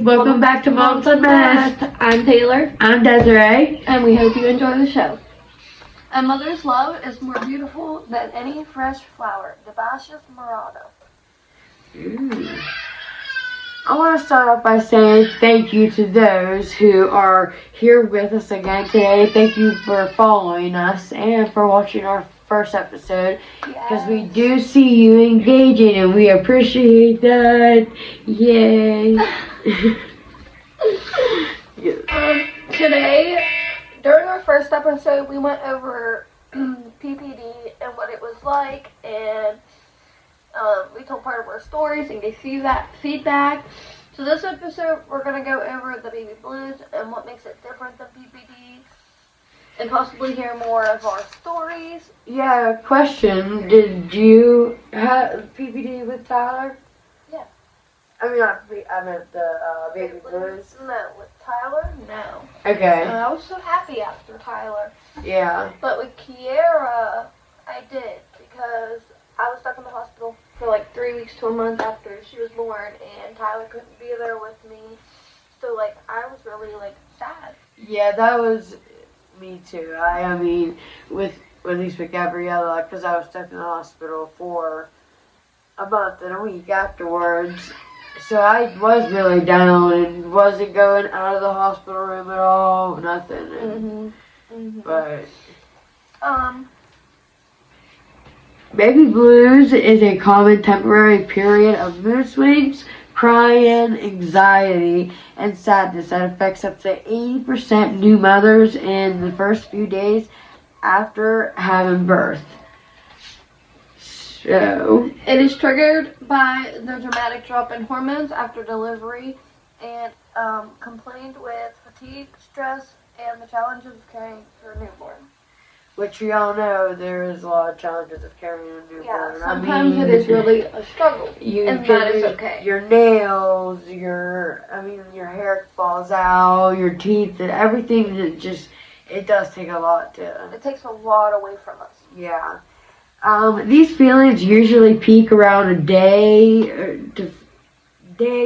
Welcome back to Moms Unmasked. I'm Taylor. I'm Desiree. And we hope you enjoy the show. A mother's love is more beautiful than any fresh flower. Debashis Murata. I want to start off by saying thank you to those who are here with us again today. Thank you for following us and for watching our first episode. Because we do see you engaging and we appreciate that. Yay. Today, during our first episode, we went over PPD and what it was like, and we told part of our stories and gave feedback. So this episode, we're going to go over the baby blues and what makes it different than PPD, and possibly hear more of our stories. Yeah, question. Did you have PPD with Tyler? Yeah. I meant the baby blues. No, with Tyler, no. Okay. I was so happy after Tyler. Yeah. But with Kiera, I did, because I was stuck in the hospital for like 3 weeks to a month after she was born, and Tyler couldn't be there with me. So, like, I was really, like, sad. Yeah, that was me too. I mean, with at least with Gabriella, because I was stuck in the hospital for a month and a week afterwards. So I was really down and wasn't going out of the hospital room at all, nothing. But baby blues is a common temporary period of mood swings, crying, anxiety, and sadness that affects up to 80% new mothers in the first few days after having birth. So, it is triggered by the dramatic drop in hormones after delivery, and complained with fatigue, stress, and the challenges of caring for a newborn. which we all know there is a lot of challenges of carrying a newborn. Yeah, sometimes it is really a struggle, and that is okay. Your nails, your hair falls out, your teeth, and everything. It does take a lot to. It takes a lot away from us. Yeah. These feelings usually peak around day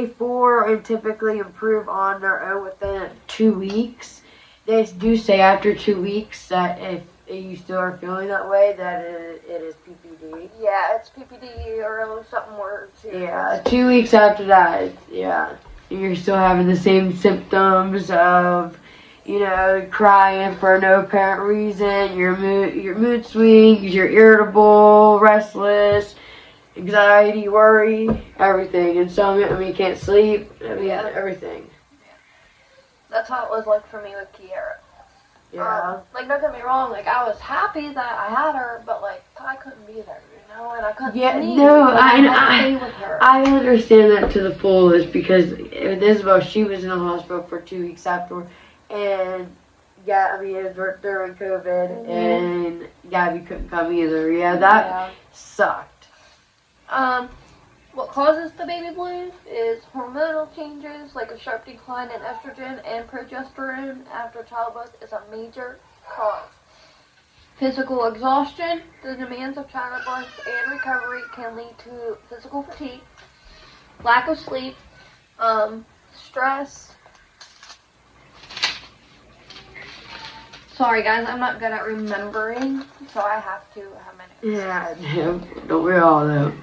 4 and typically improve on their own within 2 weeks. They do say after 2 weeks that if you still are feeling that way, that it is PPD. Yeah, it's PPD or something more serious. Yeah, 2 weeks after that, yeah, you're still having the same symptoms of, crying for no apparent reason, your mood swings, you're irritable, restless, anxiety, worry, everything, insomnia, you can't sleep, everything. That's how it was like for me with Kiera. Yeah. Don't get me wrong, I was happy that I had her, but, I couldn't be there, and I couldn't sleep. No, I stay with her. I understand that to the fullest, because with Isabel, she was in the hospital for 2 weeks afterward, and, it was during COVID, and Gabby couldn't come either. Yeah, that sucked. What causes the baby blues is hormonal changes, like a sharp decline in estrogen and progesterone after childbirth is a major cause. Physical exhaustion, the demands of childbirth and recovery can lead to physical fatigue, lack of sleep, stress. Sorry guys, I'm not good at remembering, so I have to have my notes. Yeah, don't we all though?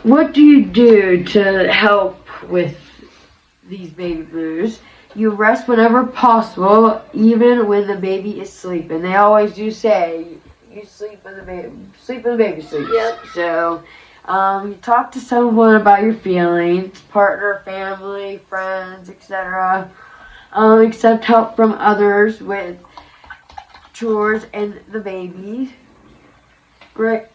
What do you do to help with these baby blues? You rest whenever possible, even when the baby is sleeping. They always do say you sleep when the baby sleeps. Yep. So, you talk to someone about your feelings, partner, family, friends, etc. Accept help from others with chores and the baby. Right?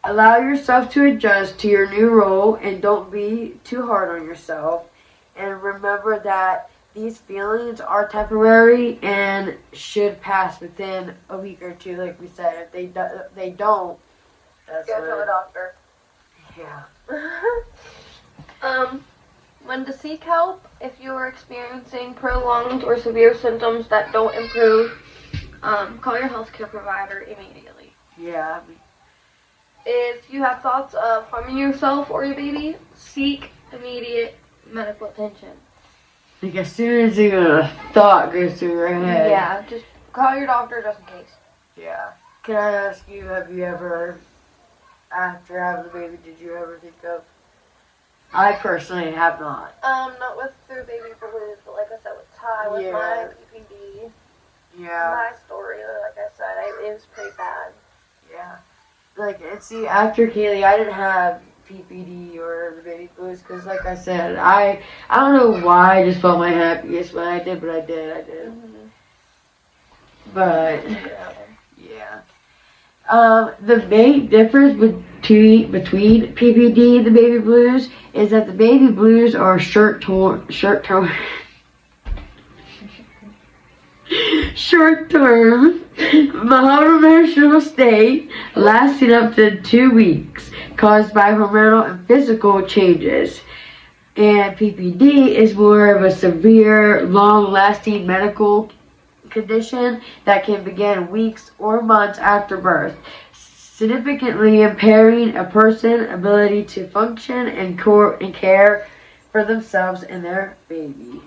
Allow yourself to adjust to your new role and don't be too hard on yourself. And remember that these feelings are temporary and should pass within a week or two, like we said. If they don't, that's go to a doctor. Yeah. When to seek help, if you are experiencing prolonged or severe symptoms that don't improve, call your healthcare provider immediately. Yeah. If you have thoughts of harming yourself or your baby, seek immediate medical attention. Like as soon as even a thought goes through your head. Yeah, just call your doctor just in case. Yeah. Can I ask you, have you ever, after having the baby, did you ever think of? I personally have not. Not with through baby blues, but like I said with Ty, with my PPD. Yeah. My story, like I said, it was pretty bad. Yeah. Like, and see, after Kaylee, I didn't have PPD or the baby blues because, like I said, I don't know why I just felt my happiest when I did, but I did. Mm-hmm. But, yeah. The main difference between PPD and the baby blues is that the baby blues are short-term emotional state lasting up to 2 weeks, caused by hormonal and physical changes. And PPD is more of a severe, long-lasting medical condition that can begin weeks or months after birth, significantly impairing a person's ability to function and care for themselves and their baby.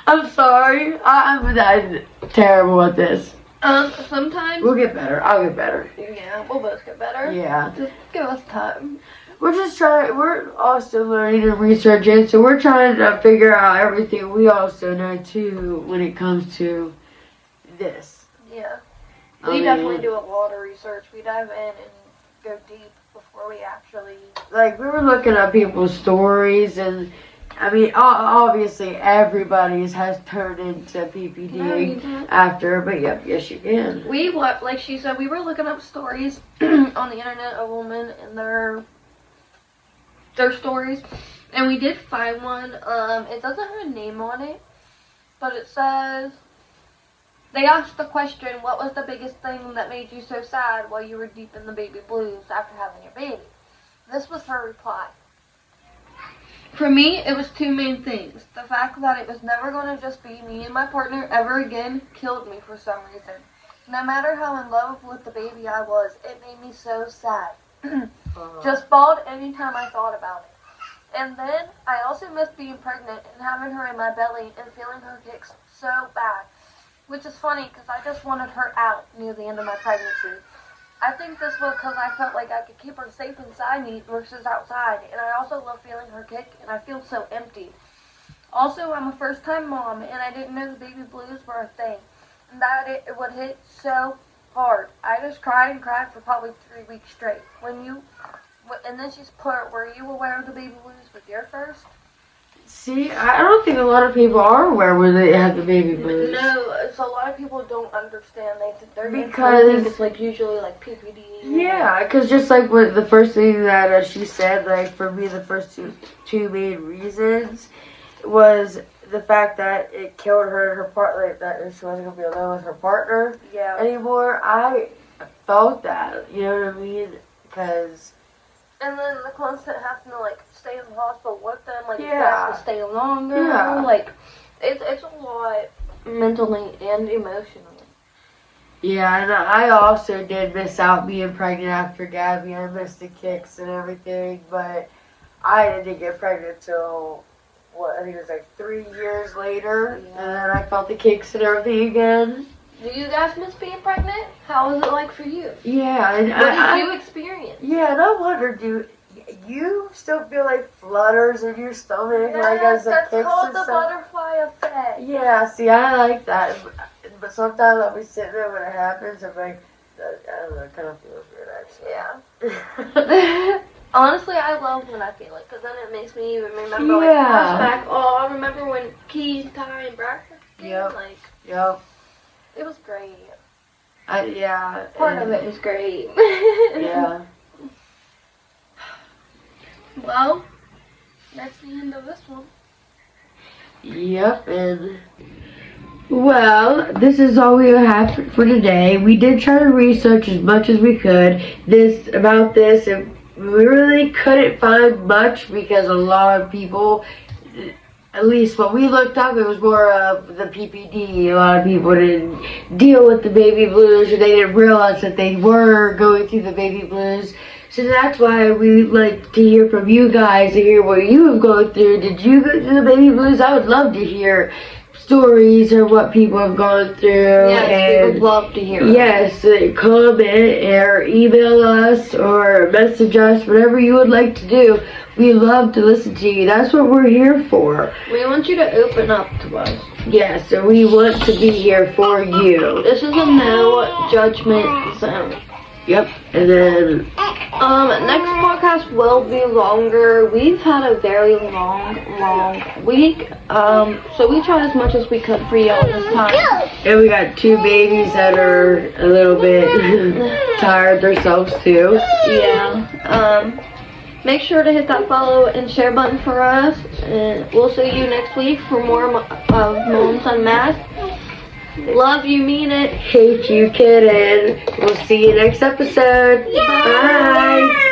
I'm sorry. I'm terrible at this. Sometimes We'll get better. I'll get better. Yeah, we'll both get better. Yeah. Just give us time. We're also learning and researching, so we're trying to figure out everything we also know too when it comes to this. Yeah. We definitely do a lot of research. We dive in and go deep before we actually... Like, we were looking at people's stories, and, I mean, obviously everybody's has turned into PPD after, but yes, you can. Like she said, we were looking up stories on the internet of women and their stories, and we did find one. It doesn't have a name on it, but it says, they asked the question, what was the biggest thing that made you so sad while you were deep in the baby blues after having your baby? This was her reply. For me, it was two main things. The fact that it was never going to just be me and my partner ever again killed me for some reason. No matter how in love with the baby I was, it made me so sad. Just bawled anytime I thought about it. And then, I also missed being pregnant and having her in my belly and feeling her kicks so bad. Which is funny, because I just wanted her out near the end of my pregnancy. I think this was because I felt like I could keep her safe inside me versus outside. And I also love feeling her kick, and I feel so empty. Also, I'm a first-time mom, and I didn't know the baby blues were a thing. And that it would hit so hard. I just cried and cried for probably 3 weeks straight. And then she's put, were you aware of the baby blues with your first? See, I don't think a lot of people are aware when they have the baby blues. No, so a lot of people don't understand. They think it's like usually like PPD. Yeah, because just like what the first thing that she said, like for me, the first two main reasons was the fact that it killed her and her partner, like that she wasn't gonna be alone with her partner anymore. I felt that, you know what I mean? Because. And then the constant having to like stay in the hospital with them, like you have to stay longer. Like it's a lot mentally and emotionally. Yeah, and I also did miss out being pregnant after Gabby. I missed the kicks and everything, but I didn't get pregnant till I think it was like 3 years later, and then I felt the kicks and everything again. Do you guys miss being pregnant? How was it like for you? Yeah. And what did you experience? Yeah, and I wonder, do you still feel like flutters in your stomach, like as the kicks and stuff? That's called the butterfly effect. Yeah, see, I like that. But sometimes I'll be sitting there when it happens, I'm like, I don't know, it kind of feels weird, actually. Yeah. Honestly, I love when I feel it, because then it makes me even remember, like, flashback. Oh, I remember when Keys, Ty, and Bradford came, Yep. It was great. Part of it was great. Yeah. Well, that's the end of this one. Yep, and well, this is all we have for today. We did try to research as much as we could about this, and we really couldn't find much because a lot of people, at least what we looked up, it was more of the PPD. A lot of people didn't deal with the baby blues, or they didn't realize that they were going through the baby blues. So that's why we like to hear from you guys, to hear what you have gone through. Did you go through the baby blues? I would love to hear stories of what people have gone through. Yes, we would love to hear. Yes, comment or email us or message us, whatever you would like to do. We love to listen to you. That's what we're here for. We want you to open up to us. Yes, so we want to be here for you. This is a no judgment zone. Yep, and then next podcast will be longer. We've had a very long week. So we tried as much as we could for y'all this time. and we got 2 babies that are a little bit tired themselves too. Yeah. Make sure to hit that follow and share button for us. And we'll see you next week for more of Moms Unmasked. Love you, mean it. Hate you, kidding. We'll see you next episode. Bye.